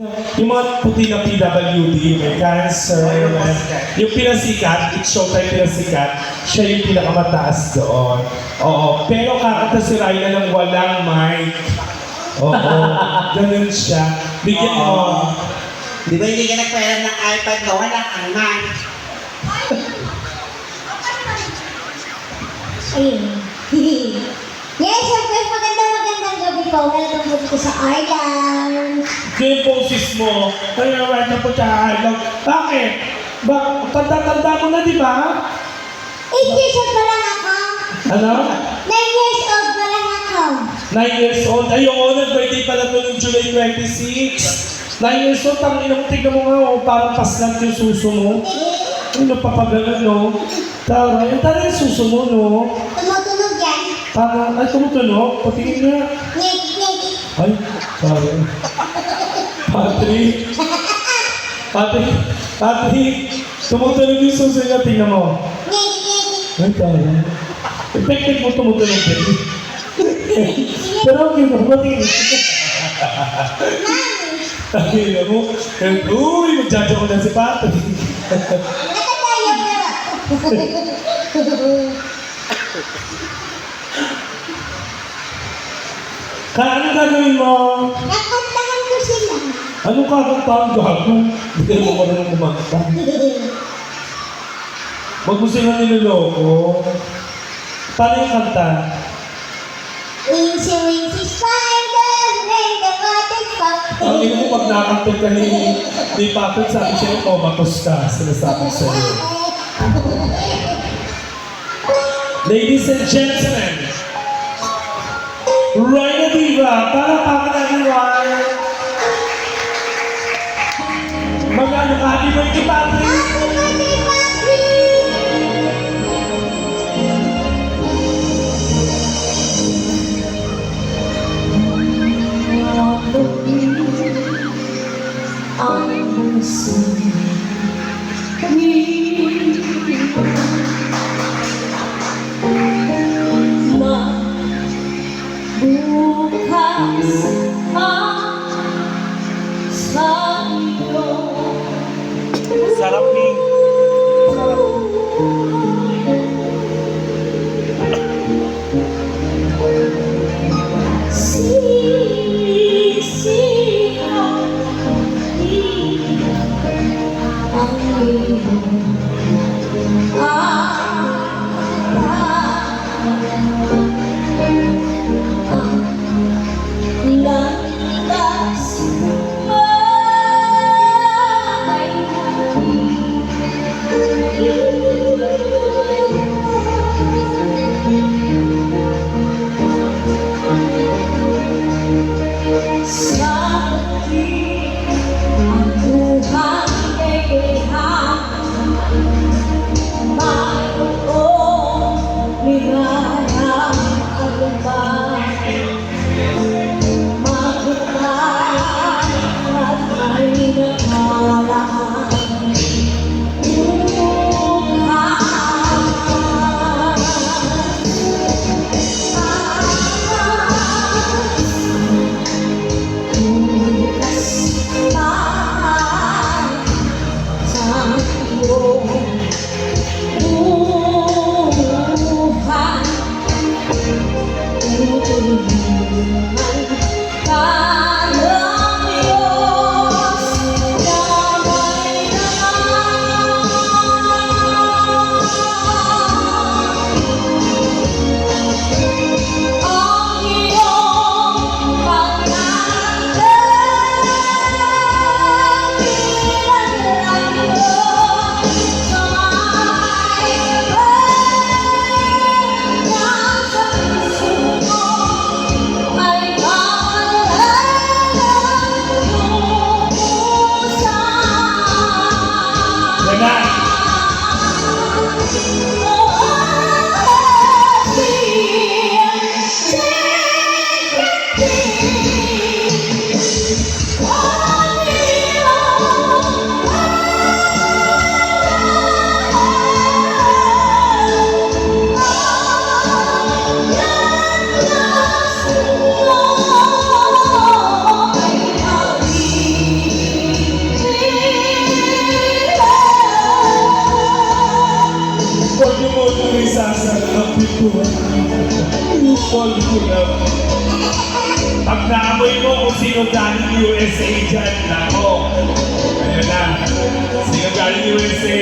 Yung mga puti na PWD, may cancer, yung pinasikat, it's showtime pinasikat, siya yung pinakamataas doon. Oo, pero kakanta si Ryla ng walang mic. Oo, ganun siya. Bigyan mo. Di ba hindi ka nagpera ng iPad na walang angan? Ayun. Yes, of course, magandang gabi po. Welcome po dito sa Arlang. Yung poses mo, kaya right na po sa Arlang. Bakit? Tanda-tanda mo na, di ba? 8 years old pa lang ako. Ano? 9 years old pa lang ako. 9 years old. Ayun, nag-birthday pala to ng July 26. 9 years old, ang inang tignan mo nga, oh, parang paslant yung suso mo. Ano papagalan, no? Tara, yung tara yung suso mo, no? Tumutunog yan. Parang, ay, tumutunog. Patingin nga. Ngik. Ay, sorry. Patrick. Patrick. Tumutunog yung suso niya, tingnan mo. Ngik. Ay, tara. Effective mo tumutunog din. Pero okay mo, patingin. Ay, mo. Uy, magjaja ko na si Patrick. Nakatayo na. Kaya ano gagawin mo? Nakantahan ko sila. Anong kakantahan gago? Hindi mo marunong kumanta. Wag mo sila niloloko. Paano yung kanta? Wincy spider, rain the water pop. Ang ino mo pag nakantog ka ni Patrick, sabi sa'yo, komatos ka. Sinasabi sa'yo. Ladies and gentlemen, Ryla Diva, para everyone. Mag-ano ka, happy birthday, Patrick! Happy birthday, Patrick! Bukas ang sa'yo. Sarap ni. Sisihan ang iyong landas ay fall in love. Pag naamoy mo kung sino galing USA dyan, nako. Ayan na. Sino galing USA?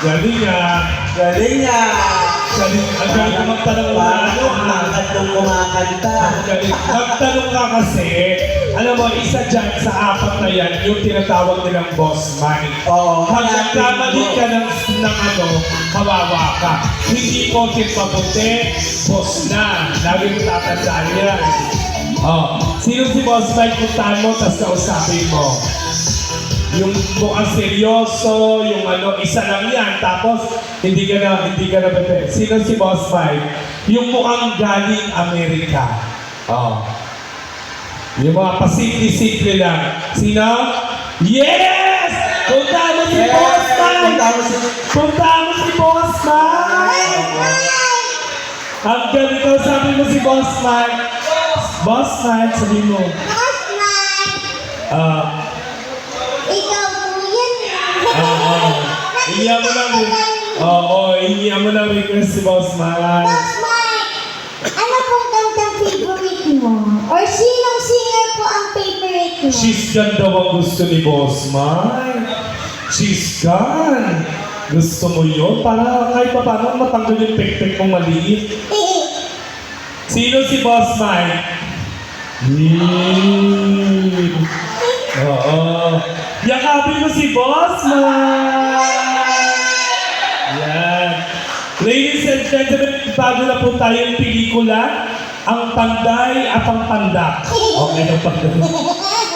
Galing nga. Galing niya. Galing. Ang galing ka magtanong ng Paano umangat nung kumakanta? Ang galing. Magtanong ka kasi, alam mo, isa dyan sa apat na yan, yung tinatawag nilang boss mind. Oo. Pag nagkamali ka ng ano, kawawa ka. Hindi ko mabuti, boss na. Lagi mo tatandaan yan. Oh. Sino si boss mind? Puntahan mo, tapos kausapin mo. Yung mukhang seryoso, yung ano, isa lang yan. Tapos, hindi ka na bete. Sino si Boss Mike? Yung mukhang galing Amerika. Oh. Yung mga pasimple-simple lang. Sino? Yes! Punta mo si Boss Mike! Punta mo si Boss Mike! Ang ganito, sabi mo si Boss Mike. Boss Mike, sabi mo. Boss Mike! Ikaw po yun. Iiyak mo lang. Iiyak mo lang request si Boss Mike. Boss Mike, ano pong kantang favorite mo? Or sinong singer po ang favorite mo? She's gone daw ang gusto ni Boss Mike. She's gone. Gusto mo yun? Para kahit pa paano matanggal yung pek-pek mong maliit. Sino si Boss Mike? Oo. Yakapin mo si Boss Mike! Yan. Ladies and gentlemen, bago na po tayong pelikula, ang Panday at ang Pandak. Okay na Panday.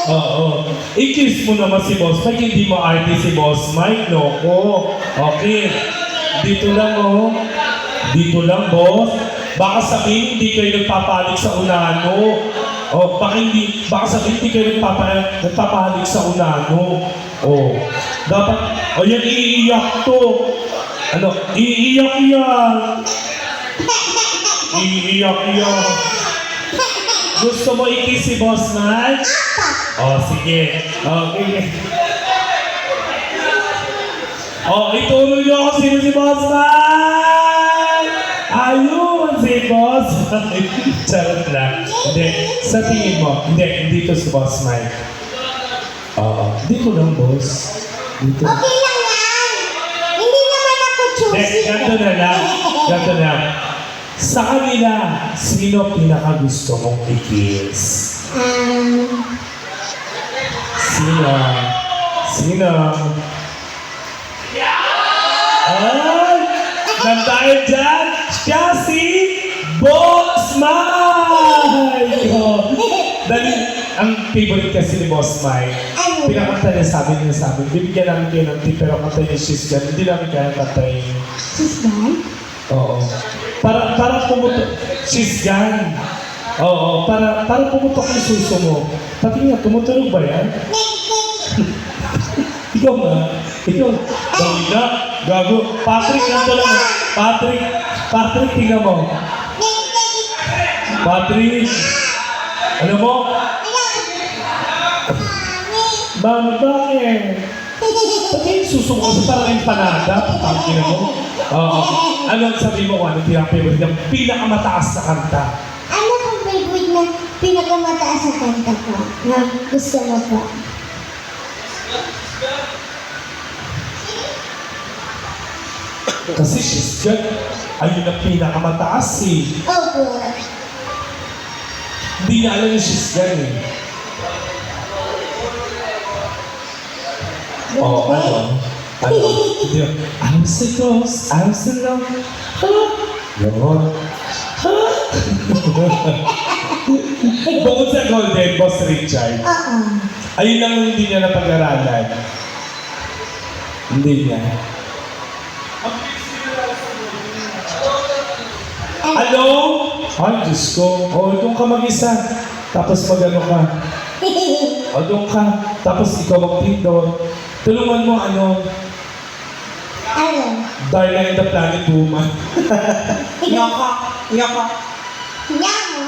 Oo. I-kiss mo naman si Boss Mike, hindi mo arte si Boss Mike, loko. Okay. Dito lang, oh. Dito lang, boss. Baka sabihin, hindi kayo nagpapalig sa unahan mo. O, baka sabihin, hindi kayo nagpapalig sa unahan mo. O, dapat, yan, iiyak to. Ano, iiyak yan. Iiyak yan. Gusto mo i-kiss si Boss Mike? O, sige. Okay. O, ituro niyo ako sino si Boss Mike! Ayun, si Boss Mike. Charot lang. Hindi, sa tingin mo. Hindi to si Boss Mike. Oo. Dito lang, boss. Dito. Okay lang yan. Hindi naman ako choosy. Ganto na lang. Ganto na lang. Sa kanila, sino pinaka gusto mong i-kiss? Sino? Sino? Ay! Nandahil dyan, siya si Boss Mike! Oh. Dahil ang favorite kasi ni Boss Mike, Ano? pinakanta niya sa amin, bibigyan namin kayo ng tip, pero kanta niya she's gone, hindi namin kaya kantayin. Sis Dan? Oo. Para pumutok, she's gone. Oo, para pumutok yung suso mo. Pati nga, tumutulog ba yan? Ikaw nga. Ikaw. Gawin na. Gago. Patrick, ganito lang. Patrick, tingnan mo. Patrick. Ano mo? Mami, bakit? Pati yung suso mo kasi parang empanada. Pagkina mo. Oo. Ano ang sabi mo kung ano pinaka-favorite ng pinakamataas na kanta? Ano pong favorite na pinakamataas na kanta ko na gusto mo po? Kasi she's good. Ayun ang pinakamataas eh. Opo. Hindi niya alam yung she's good eh. Oh, ano? Ano? I'm so close, I'm so low. Yun. Bukod sa Golden, Boss Richard, Oo. ayun lang hindi niya napag-aralan. Hindi niya. Ano? Ay, Diyos ko. O, doon ka mag-isa. Tapos mag-ano ka. O, doon ka. Tapos ikaw mag-pindot. Tulungan mo, ano? Ano? Darla in the Planet Woman. Nyoko. Nyoko. Nyamo?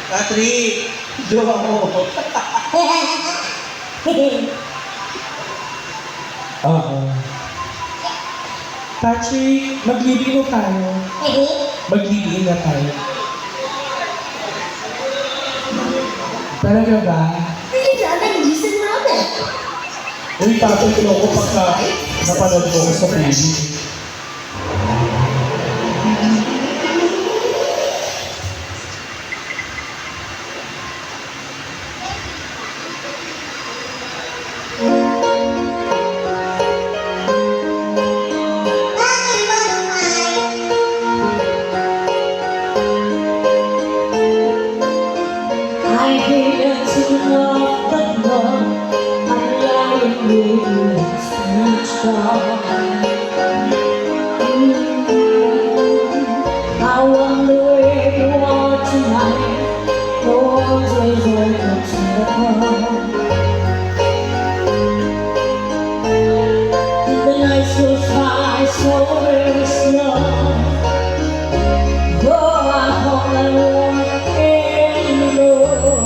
Patrick. Jowa mo. Oo. Patrick, magliliin na tayo. Magliliin na tayo. Talaga ba? Uy, Patrick, loko pagka napanood ko sa TV. Bakit mo naman? I hate a tune of the love. I'm lying with you, it's I wonder where you are tonight. No one's welcome to the club. The nights will fly so very slow. Go out on and walk in the road.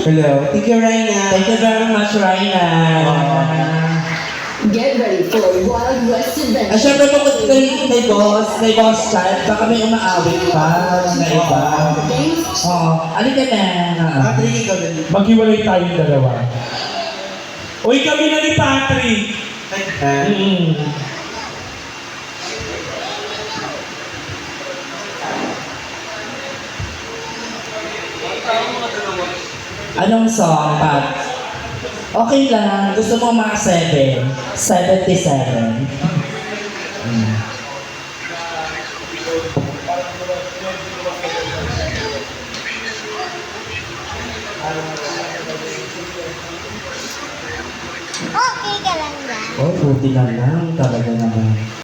Hello. Thank you, Raina. Thank you very much, Raina. Get ready for a Wild West adventure. At syempre bukod kay Boss Child, baka may umaawit pa na iba. Oo, alika na. Patrick, ikaw din. Maghiwalay tayong dalawa. Uy, kami na ni Patrick! Mm. Anong song, Pat? Okay lang. Gusto mo mga 7? 77. Okay ka lang yan. Oh, buti na lang. Talaga naman.